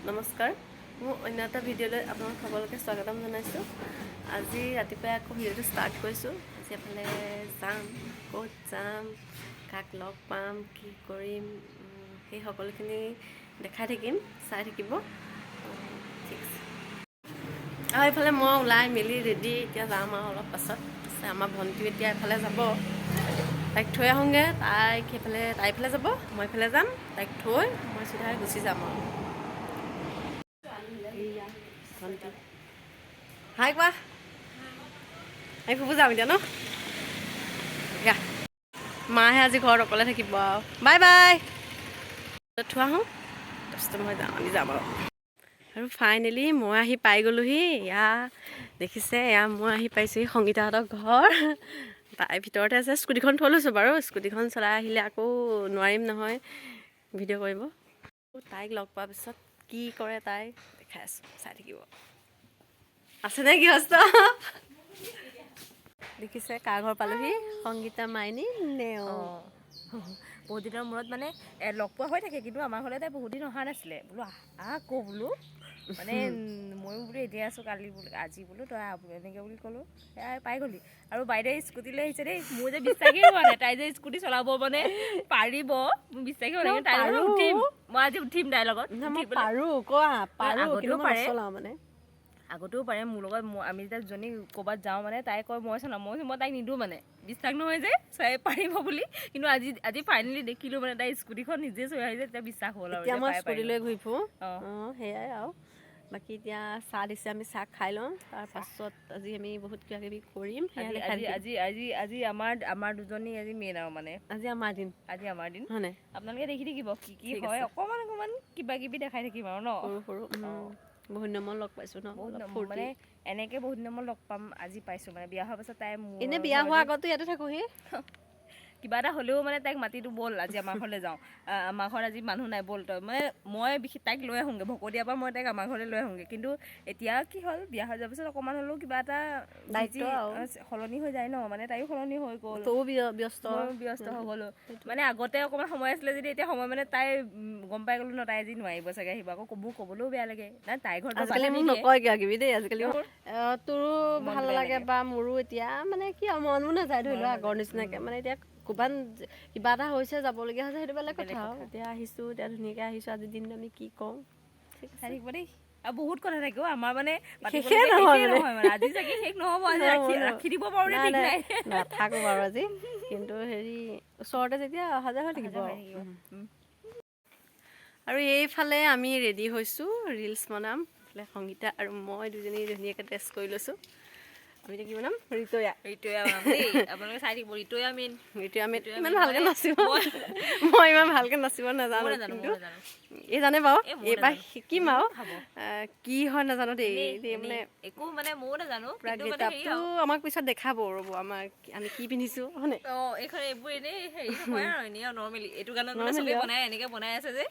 নমস্কাৰ মোৰ অন্য এটা ভিডিঅ'লৈ আপোনালোক সকলোকে স্বাগতম জনাইছোঁ। আজি ৰাতিপুৱাই আকৌ ভিডিঅ'টো ষ্টাৰ্ট কৰিছোঁ। আজি এফালে যাম, ক'ত যাম, কাক লগ পাম, কি কৰিম, সেই সকলোখিনি দেখাই থাকিম, চাই থাকিব। ঠিক আছে। আৰু এইফালে মই ওলাই মেলি ৰেডি, এতিয়া যাম আৰু অলপ পাছত। আমাৰ ভণ্টিও এতিয়া এফালে যাব, তাইক থৈ আহোঁগৈ। তাইক এইফালে যাব, মই এইফালে যাম। তাইক থৈ মই চিধাই গুচি যাম আৰু। হাই কোৱা, আমি ফুৰিব যাম এতিয়া ন। মাহে আজি ঘৰত অকলে থাকিব আৰু। Bye bye. থোৱা আহোঁ, তাৰপিছতে মই যাম, আমি যাম আৰু ফাইনেলি মই আহি পাই গ'লোহি। দেখিছে, মই আহি পাইছোঁহি সংগীতাহঁতৰ ঘৰ। তাই ভিতৰতে আছে। স্কুটিখন থৈ লৈছোঁ বাৰু। স্কুটিখন চলাই আহিলে আকৌ নোৱাৰিম নহয় ভিডিঅ' কৰিব। তাইক লগ পোৱাৰ পিছত কি কৰে তাই দেখাই আছোঁ, চাই থাকিব। আছেনে গৃহস্থ? দেখিছে কাৰ ঘৰ পালোহি? সংগীতা মাইনী নেও। বহুত দিনৰ মূৰত মানে লগ পোৱা হৈ থাকে, কিন্তু আমাৰ ঘৰলৈ তাই বহুত দিন অহা নাছিলে। বোলো আকৌ বোলো মানে ময়ো বোলো এতিয়া আছোঁ, কালি বোলো আজি বোলো তই এনেকৈ বুলি ক'লোঁ। সেয়া পাই গ'লি। আৰু বাইদেউ স্কুটি লৈ আহিছে দেই। মোৰ যে বিশ্বাসেই হোৱা নাই তাই যে স্কুটি চলাব মানে পাৰিব। মোৰ বিশ্বাসেই হোৱা নাই। তাইৰ লগত উঠিম, মই আজি উঠিম তাইৰ লগত। আগতেও পাৰে, আগতেও পাৰে মোৰ লগত। আমি যেতিয়া দুজনী ক'ৰবাত যাওঁ মানে তাই কয় মই চলাম, মই তাইক নিদিওঁ মানে। বিশ্বাস নহয় যে চাই পাৰিব বুলি। কিন্তু আজি ফাইনেলি দেখিলোঁ মানে তাই স্কুটিখন নিজে চলাই আহিছে, তেতিয়া বিশ্বাস হ'ল আৰু। এতিয়া মই স্কুটি লৈ ঘূৰি ফুৰোঁ। সেয়াই আৰু। বাকী এতিয়া চাহ দিছে, আমি চাহ খাই লওঁ। তাৰপাছত আজি আমি বহুত কিবা কিবি কৰিম। আজি আমাৰ দুজনী আজি মেইন আৰু মানে। আজি আমাৰ দিন হয় নাই? আপোনালোকে দেখি থাকিব কি হয়। অকণমান কিবা কিবি দেখাই থাকিম আৰু ন। সৰু বহুত দিনৰ মূৰত লগ পাইছোঁ ন, বহুত ফূৰ্তি। মানে এনেকৈ বহুত দিনৰ মূৰত লগ পাম আজি পাইছোঁ মানে। বিয়া হোৱাৰ পাছত তাই এনেই বিয়া হোৱাৰ আগতো ইয়াতে থাকোহি। কিবা এটা হ'লেও মানে তাইক মাতিটো ব'ল আজি আমাৰ ঘৰলৈ যাওঁ। আমাৰ ঘৰত আজি মানুহ নাই, ব'ল তই। মানে মই তাইক লৈ আহোঁগৈ ভকতীয়াৰ পৰা, মই তাইক আমাৰ ঘৰলৈ লৈ আহোঁগৈ। কিন্তু এতিয়া কি হ'ল, বিয়া হৈ যোৱাৰ পিছত অকণমান হ'লেও কিবা এটা দায়িত্ব সলনি হৈ যায় ন। মানে তাইও সলনি হৈ গ'ল, তয়ো ব্যস্ত, ময়ো ব্যস্ত হৈ গ'লোঁ। মানে আগতে অকণমান সময় আছিলে যদি এতিয়া সময় মানে তাই গম পাই গ'লোঁ ন, তাই আজি নোৱাৰিব চাগে আহিব। আকৌ ক'বলৈও বেয়া লাগে না, তাইৰ ঘৰত আজিকালি মোক নকয় কিবা কিবি দেই। আজিকালি তোৰো ভাল লাগে বা মোৰো এতিয়া মানে কি আৰু মনো নাযায় ধৰি লোৱা আগৰ নিচিনাকৈ। মানে এতিয়া ক'ৰবাত কিবা এটা হৈছে, যাবলগীয়া হৈছে, সেইটো বেলেগ কথা আৰু। এতিয়া আহিছোঁ, এতিয়া ধুনীয়াকৈ আহিছোঁ। আজিৰ দিনটো আমি কি কৰোঁ চাই থাকিব দেই। আৰু বহুত কথা থাকে আমাৰ মানে শেষেই নহয় মানে। আজি চাগে শেষ নহ'ব, আজি ৰাখি দিব পাৰোঁ নে ঠিক নাই। নাথাকোঁ বাৰু আজি, কিন্তু ওচৰতে যেতিয়া অহা যোৱা হৈ থাকিব। আৰু এইফালে আমি ৰেডি হৈছোঁ, ৰিলচ বনাম। এইফালে সংগীতা আৰু মই দুজনী ধুনীয়াকৈ ড্ৰেছ কৰি লৈছোঁ। আমি এতিয়া কি বনাম? ৰিতয়া বনাম দেই। আপোনালোকে চাই থাকিব। ৰিতয়া মেইন। ইমান ভালকৈ নাচিব, মই ইমান ভালকৈ নাচিব নাজানো। কিন্তু এই জানে বাৰু, এইবাৰ শিকিম আৰু। কি হয় নাজানো দেই। মানে একো মানে ময়ো নাজানো। পূৰা গেটআপটো আমাক পিছত দেখাব। ৰ'ব আমি কি পিন্ধিছোঁ হয় নাই? এইবোৰ এনেই হেৰি নহয় আৰু, এনেই আৰু নৰ্মেলি। এইটো গানত মানে চবেই বনাই, এনেকৈ বনাই আছে যে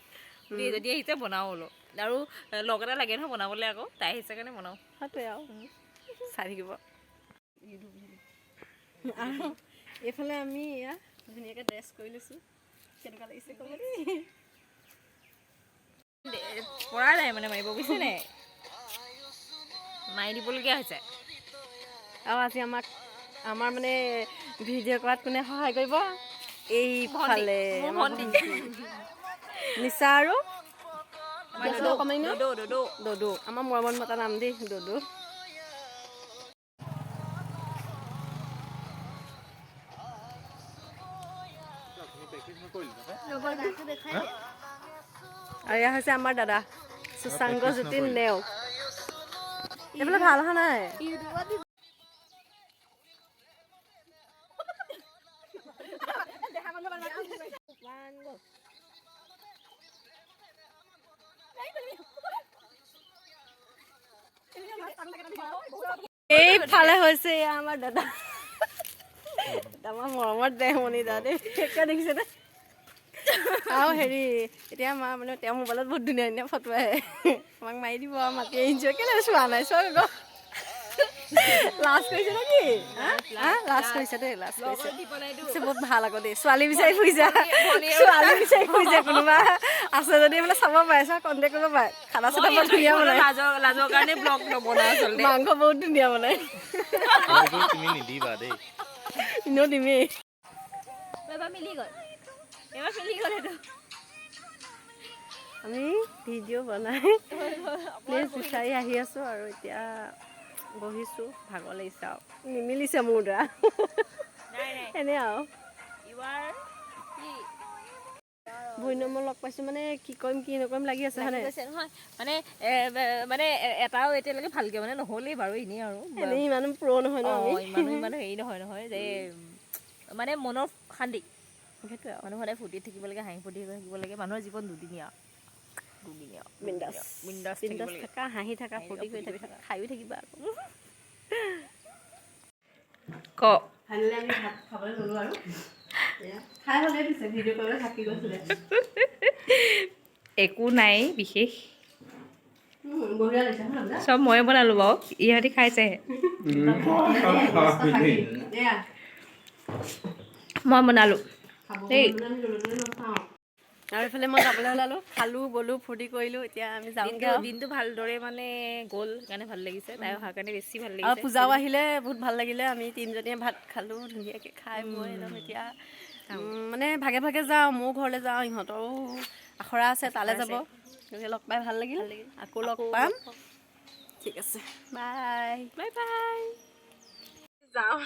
যদি আহিছে বনাওঁ বোলো। আৰু লগ এটা লাগে নহয় বনাবলৈ, আকৌ তাই আহিছে কাৰণে বনাওঁ। সেইটোৱে আৰু, চাই থাকিব। এইফালে আমি ধুনীয়াকৈ ড্ৰেছ কৰি লৈছোঁ। কেনেকুৱা লাগিছে ক'ব দেই। পৰা নাই মানে মাৰিব, বুজিছে নাই? মাৰি দিবলগীয়া হৈছে। আৰু আজি আমাৰ মানে ভিডিঅ' কৰাত কোনে সহায় কৰিব? এইফালে নিচা আৰু দদৌ। আমাৰ মৰমত মতা নাম দেই, দদৌ। আৰু এয়া হৈছে আমাৰ দাদা সুশাংক জ্যোতি নেওগ। এইফালে ভাল অহা নাই। এইফালে হৈছে আমাৰ দাদা, আমাৰ মৰমত দেহমণি দা দেই। দেখিছে নে? আৰু এতিয়া আমাৰ মানে তেওঁৰ মোবাইলত বহুত ধুনীয়া ধুনীয়া ফটো আহে। আমাক মাৰি দিব আৰু মাতি আহিছোঁ। কেলৈ চোৱা নাই, চোৱা আকৌ। লাজ কৰিছে নেকি লাজ কৰিছে দেই লাজ কৰিছে বহুত ভাল আকৌ দেই ছোৱালী বিচাৰি ফুৰিছে কোনোবা আছে যদি বোলে চাব পাৰে চা কণ্টেক্ট কৰিব পাৰে খানা চানা বৰ ধুনীয়া বনাই লাজৰ কাৰণে ব্লগ নবনাও আচলতে মাংস বহুত ধুনীয়া বনাই তুমি নিদিবা দেই এনেও দিমেই এবাৰ মিলি গ'ল এইটো আমি ভিডিঅ' বনাই প্লেচ বিচাৰি আহি আছোঁ আৰু এতিয়া বহিছোঁ ভাগৰ লাগিছে আৰু নিমিলিছে মোৰ দ্বাৰা এনে আৰু দুই নম্বৰ লগ পাইছোঁ মানে কি কৰিম কি নকৰিম লাগি আছে হয়নে নহয় মানে এটাও এতিয়ালৈকে ভালকে মানে নহ'লেই বাৰু এনেই আৰু এনেই ইমানো প্ৰ নহয় ন আমি ইমানো হেৰি নহয় যে মানে মনৰ শান্তি সেইটোৱে মানুহ সদায় ফূৰ্তিত থাকিব লাগে হাঁহি ফূৰ্তি থাকিব লাগে মানুহৰ জীৱন দুদিনীয়া বিন্দাছ থাকা হাঁহি থাকা ফূৰ্তি কৰি থাকা খায়ো থাকিবা আকৌ ফাইনেলি আমি ভাত খাবলৈ ল'লোঁ আৰু খাই হ'লে দিছে ভিডিঅ' কৰিবলৈ থাকি গৈছিলে একো নাই বিশেষ বঢ়িয়া লাগিছে হয় চব ময়ে বনালোঁ বাৰু ইহঁতি খাইছেহে মই বনালোঁ দেই আৰু এইফালে মই যাবলৈ ওলালোঁ খালোঁ বলোঁ ফূৰ্তি কৰিলোঁ এতিয়া আমি যাওঁগৈ দিনটো ভালদৰে মানে গ'ল সেইকাৰণে ভাল লাগিছে তাই অহাৰ কাৰণে বেছি ভাল আৰু লাগিছে পূজাও আহিলে বহুত ভাল লাগিলে আমি তিনিজনীয়ে ভাত খালোঁ ধুনীয়াকৈ খাই বৈ একদম এতিয়া মানে ভাগে ভাগে যাওঁ মোৰ ঘৰলৈ যাওঁ ইহঁতৰো আখৰা আছে তালৈ যাব গতিকে লগ পাই ভাল লাগিল আকৌ লগ পাম ঠিক আছে বাই বাই বাই যাওঁ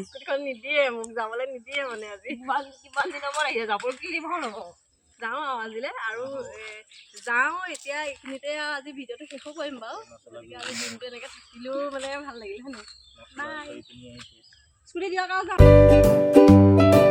স্কুটিখন নিদিয়ে মোক যাবলৈ নিদিয়ে মানে আজি কিমান দিনৰ মূৰত আহিছে যাবলৈ কি দিব নহ'ব যাওঁ আৰু আজিলৈ আৰু যাওঁ এতিয়া এইখিনিতে আৰু আজি ভিডিঅ'টো শেষো কৰিম বাৰু গতিকে আজি দিনটো এনেকৈ থাকিলেও মানে ভাল লাগিল হয় নাই বাই স্কুটি দিয়ক আৰু যাওঁ